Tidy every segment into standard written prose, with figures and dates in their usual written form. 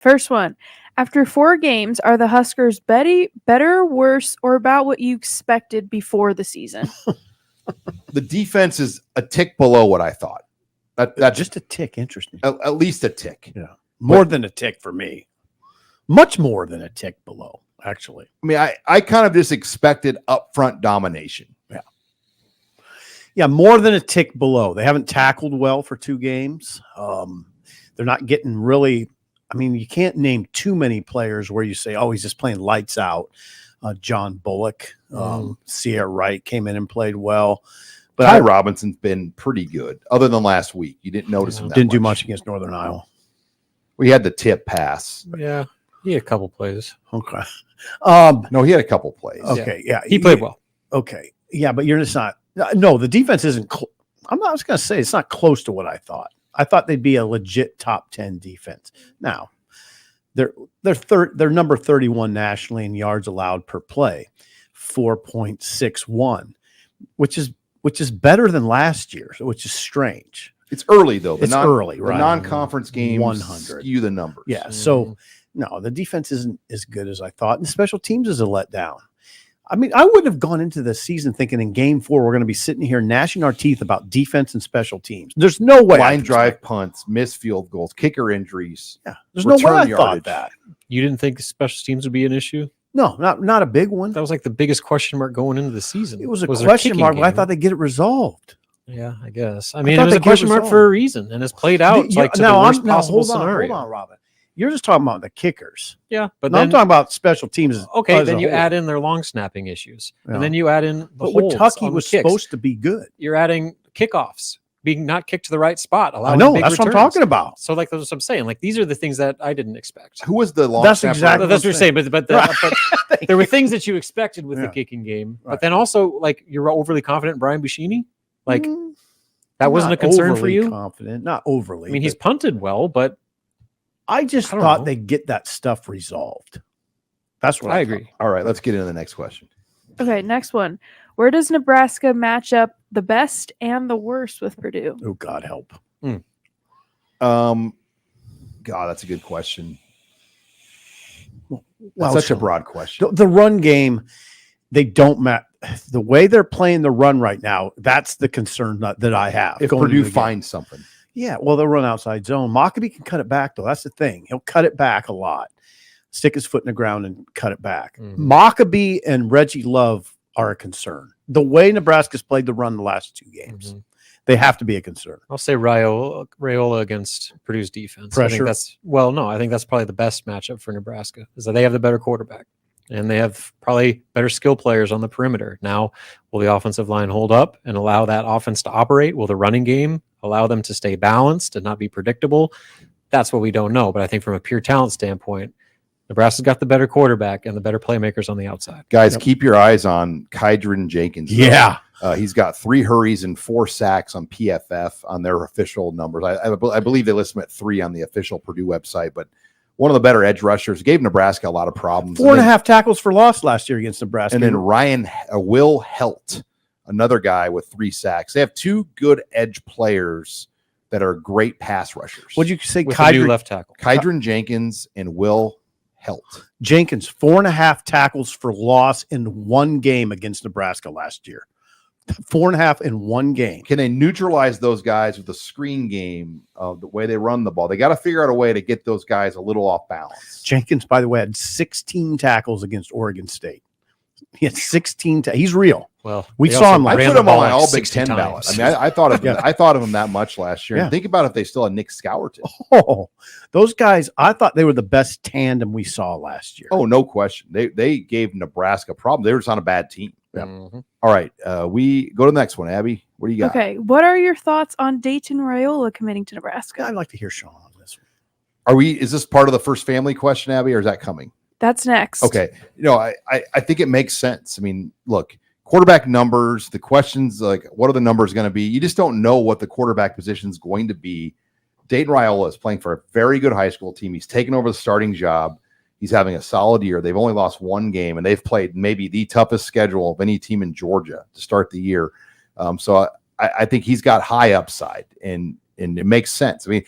First one. After 4 games, are the Huskers better, worse, or about what you expected before the season? The defense is a tick below what I thought. That's just a tick. Interesting. At least a tick. Yeah. More than a tick for me. Much more than a tick below, actually. I mean, I kind of just expected upfront domination. Yeah. Yeah, more than a tick below. They haven't tackled well for 2 games. They're not getting really – I mean, you can't name too many players where you say, oh, he's just playing lights out. John Bullock, Sierra Wright came in and played well. But Ty Robinson's been pretty good, other than last week. You didn't notice him that Didn't do much against Northern Iowa. We had the tip pass. Yeah, he had a couple plays. Okay. No, he had a couple plays. Okay, yeah. He played well. Okay. Yeah, but you're just not – no, the defense isn't – I was going to say it's not close to what I thought. I thought they'd be a legit top 10 defense. Now, they're number 31 nationally in yards allowed per play, 4.61, which is better than last year, which is strange. It's early though. It's early, right? The non-conference games 100 skew the numbers. Yeah. So no, the defense isn't as good as I thought, and special teams is a letdown. I mean, I wouldn't have gone into the season thinking in game 4 we're going to be sitting here gnashing our teeth about defense and special teams. There's no way. Line drive punts, missed field goals, kicker injuries. Yeah, there's no way I thought that. You didn't think special teams would be an issue? No, not a big one. That was like the biggest question mark going into the season. It was a question mark, but I thought they'd get it resolved. Yeah, I guess. I mean, it was a question mark for a reason, and it's played out like to the worst possible scenario. Hold on, Robin. You're just talking about the kickers. Yeah, but I'm talking about special teams. Okay, then you add in their long snapping issues, and then you add in the holds. Kentucky was supposed to be good. You're adding kickoffs, being not kicked to the right spot. I know, that's what I'm talking about. So, like, that's what I'm saying. Like, these are the things that I didn't expect. Who was the long? That's exactly that's what you're saying. But there were things that you expected with the kicking game, but then also like you're overly confident in Brian Buschini. Like that wasn't a concern for you. Confident, not overly. I mean, he's punted well, but I just thought they'd get that stuff resolved. That's what I agree. All right, let's get into the next question. Okay, next one. Where does Nebraska match up the best and the worst with Purdue? Oh, God help. God, that's a good question. Well, such a broad question. The run game, they don't match. The way they're playing the run right now, that's the concern that I have. If Purdue finds something. Yeah, well, they'll run outside zone. Mockabee can cut it back, though. That's the thing. He'll cut it back a lot. Stick his foot in the ground and cut it back. Mockabee and Reggie Love are a concern. The way Nebraska's played the run the last 2 games, they have to be a concern. I'll say Raiola against Purdue's defense. Pressure. I think that's probably the best matchup for Nebraska is that they have the better quarterback and they have probably better skill players on the perimeter. Now, will the offensive line hold up and allow that offense to operate? Will the running game allow them to stay balanced and not be predictable? That's what we don't know. But I think from a pure talent standpoint, Nebraska's got the better quarterback and the better playmakers on the outside. Guys, keep your eyes on Kydron Jenkins. Yeah. He's got 3 hurries and 4 sacks on PFF on their official numbers. I believe they list him at 3 on the official Purdue website, but one of the better edge rushers. Gave Nebraska a lot of problems. 4.5 tackles for loss last year against Nebraska. And then Will Helt, another guy with 3 sacks. They have 2 good edge players that are great pass rushers. What'd you say? With a new left tackle. Kydron Jenkins and Will Helt. Jenkins, 4.5 tackles for loss in 1 game against Nebraska last year. 4.5 in 1 game. Can they neutralize those guys with the screen game of the way they run the ball? They got to figure out a way to get those guys a little off balance. Jenkins, by the way, had 16 tackles against Oregon State. He had 16. He's real. Well, we saw him. I put him on my All Big Ten ballot. I mean, I thought of him that much last year. Yeah. And think about if they still had Nick Scourton. Oh, those guys! I thought they were the best tandem we saw last year. Oh, no question. They gave Nebraska problems. They were just on a bad team. Yeah. All right, we go to the next one. Abby, what do you got? Okay, what are your thoughts on Dayton Raiola committing to Nebraska? I'd like to hear Sean on this one. Is this part of the first family question, Abby, or is that coming? That's next. Okay. I think it makes sense. I mean, look, quarterback numbers, the questions like what are the numbers going to be? You just don't know what the quarterback position is going to be. Dayton Raiola is playing for a very good high school team. He's taken over the starting job. He's having a solid year. They've only lost 1 game, and they've played maybe the toughest schedule of any team in Georgia to start the year. So I think he's got high upside, and it makes sense. I mean,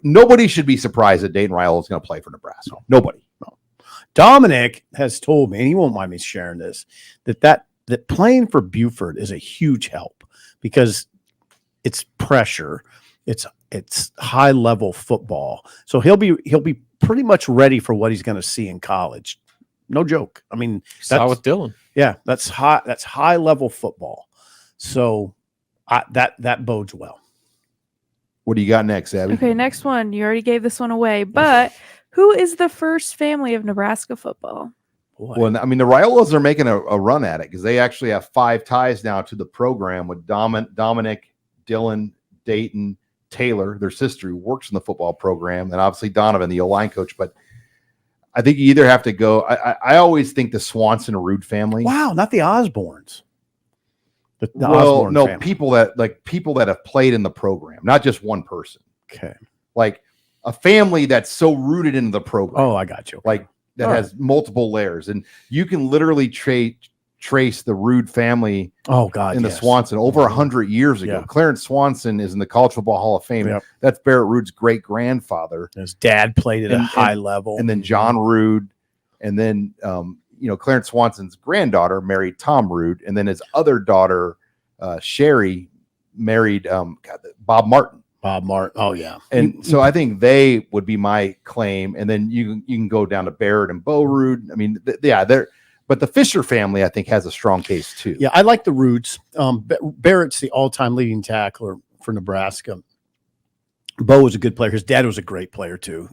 nobody should be surprised that Dayton Raiola is going to play for Nebraska. Nobody. No. Dominic has told me, and he won't mind me sharing this, that playing for Buford is a huge help because it's pressure, it's high level football. So he'll be pretty much ready for what he's going to see in college. No joke. I mean, Saw with Dylan. Yeah, that's high level football. So that bodes well. What do you got next, Abby? Okay, next one. You already gave this one away, but who is the first family of Nebraska football? Boy. Well, I mean, the Raiolas are making a run at it because they actually have 5 ties now to the program with Dominic, Dylan, Dayton, Taylor, their sister who works in the football program, and obviously Donovan, the O-line coach. But I think you either have to go. I always think the Swanson Rude family. Wow, not the Osbornes. The Well, Osborne no, family. people that have played in the program, not just one person. Okay. Like a family that's so rooted into the program. Oh, I got you. Okay. Like that All has multiple layers, and you can literally trace the Rude family oh God, in the yes. Swanson over 100 years ago. Yeah. Clarence Swanson is in the College Football Hall of Fame. Yep. That's Barrett Rude's great grandfather, His dad played at a high level, and then John Rude, and then Clarence Swanson's granddaughter married Tom Rude, and then his other daughter Sherry married Bob Martin. Bob Martin. Oh yeah, And so I think they would be my claim, and then you can go down to Barrett and Bo Rude. I mean, they're. But the Fisher family, I think, has a strong case too. yeah. I like the Roots. Barrett's the all-time leading tackler for Nebraska. Bo was a good player. His dad was a great player too.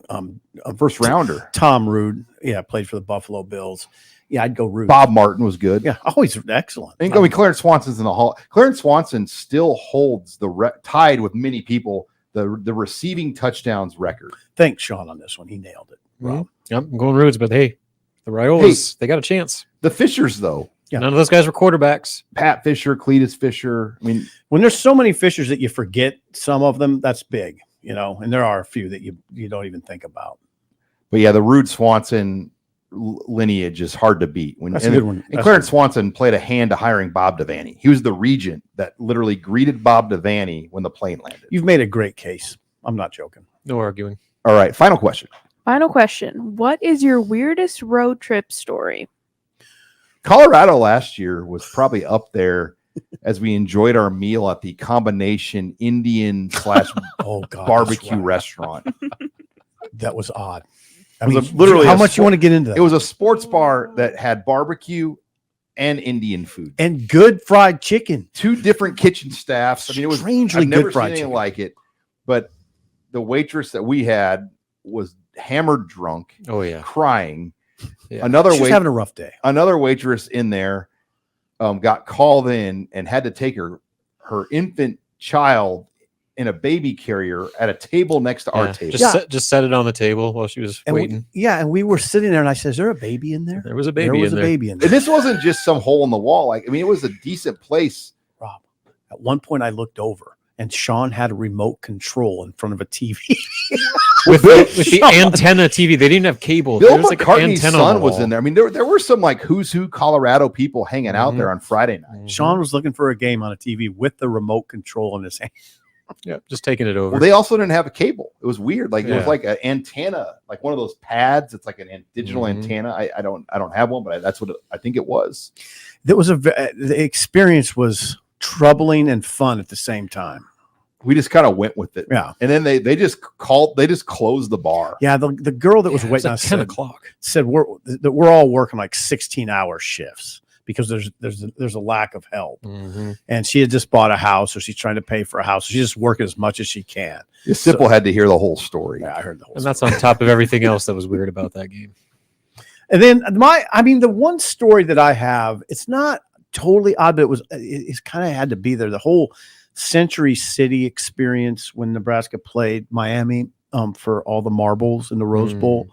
First rounder. Tom Rude, played for the Buffalo Bills. Yeah, I'd go Rude. Bob Martin was good. Yeah, always excellent. I mean, Clarence Swanson's in the Hall. Clarence Swanson still holds tied with many people the receiving touchdowns record. Thanks, Sean, on this one. He nailed it. Rob. Yep, I'm going Roods, but hey, the Raiolas, they got a chance. The Fishers, though, Yeah. None of those guys were quarterbacks. Pat Fisher, Cletus Fisher. I mean, When there's so many Fishers that you forget some of them, that's big, and there are a few that you don't even think about. but yeah, the Rude Swanson lineage is hard to beat. That's a good one. And That's Clarence good. Swanson played a hand to hiring Bob Devaney. He was the regent that literally greeted Bob Devaney when the plane landed. You've made a great case. I'm not joking. No arguing. All right, final question. Final question. What is your weirdest road trip story? Colorado last year was probably up there as we enjoyed our meal at the combination Indian / Oh God, barbecue that's right. restaurant. That was odd. I It mean, was literally how a much you want to get into that? It was a sports bar that had barbecue and Indian food. And good fried chicken. 2 different kitchen staffs. I mean, it was Strangely I've never good seen fried anything chicken. like it. But the waitress that we had was hammered drunk, Oh yeah. crying. Yeah. Another She's having a rough day. another waitress in there got called in and had to take her infant child in a baby carrier at a table next to our table. Just set it on the table while she was And waiting. we were sitting there, and I said, "Is there a baby in there?" There was a There baby was in a there. baby in there. And this wasn't just some hole in the wall. It was a decent place. Rob, at one point, I looked over, and Sean had a remote control in front of a TV. with the antenna TV. They didn't have cable. Bill There was like an McCartney's antenna on son the was wall. in there. I mean, there were some like who's who Colorado people hanging out there on Friday night. Sean was looking for a game on a TV with the remote control in his hand. Yeah, just taking it over. Well, they also didn't have a cable. It was weird. Like it was Yeah. like an antenna, like one of those pads. It's like a digital Mhm. antenna. I don't have one, but that's what I think it was. That was the experience was troubling and fun at the same time. We just kind of went with it. Yeah. And then they just closed the bar. Yeah, the girl that was Yeah, it was waiting like on 10 said, o'clock. said we're all working like 16-hour shifts because there's a lack of help. Mhm. And she had just bought a house, or she's trying to pay for a house. So she's just working as much as she can. Simple had to hear the whole story. Yeah, I heard the whole And that's on top of everything else that was weird about that game. And then the one story that I have, it's not totally odd, but it's kind of had to be there. The whole Century City experience when Nebraska played Miami for all the marbles in the Rose Bowl.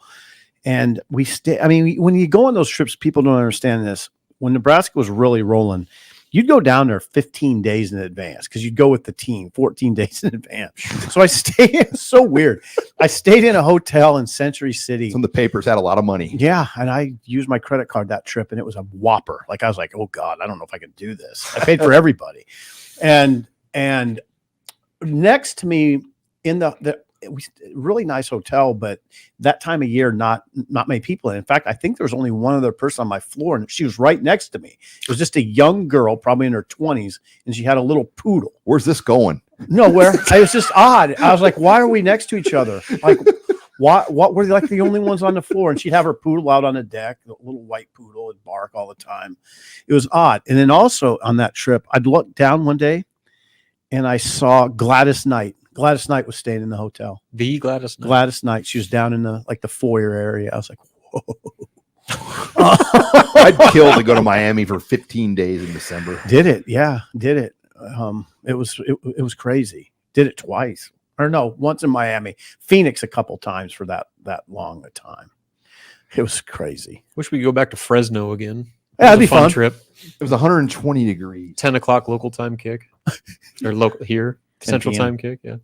And when you go on those trips, people don't understand this. When Nebraska was really rolling, you'd go down there 15 days in advance because you'd go with the team 14 days in advance. So I stayed, it's so weird. I stayed in a hotel in Century City. Some of the papers had a lot of money. Yeah, and I used my credit card that trip, and it was a whopper. Like I was like, "Oh God, I don't know if I can do this." I paid for everybody, and next to me in it was a really nice hotel, but that time of year, not many people. In fact, I think there was only one other person on my floor, and she was right next to me. It was just a young girl, probably in her 20s, and she had a little poodle. Where's this going? Nowhere. It was just odd. I was like, why are we next to each other? Like, what were they like the only ones on the floor? And she'd have her poodle out on the deck, the little white poodle, would bark all the time. It was odd. And then also on that trip, I'd look down one day and I saw Gladys Knight. Gladys Knight was staying in the hotel. The Gladys Knight. Gladys Knight. She was down in the foyer area. I was like, whoa. I'd kill to go to Miami for 15 days in December. Did it? Yeah, did it. It was crazy. Did it twice. Or no, once in Miami, Phoenix a couple times for that long a time. It was crazy. Wish we could go back to Fresno again. Yeah, that'd It was be a fun. trip. It was 120 degrees. 10 o'clock local time kick, or local here 10 Central p.m. time kick. Yeah,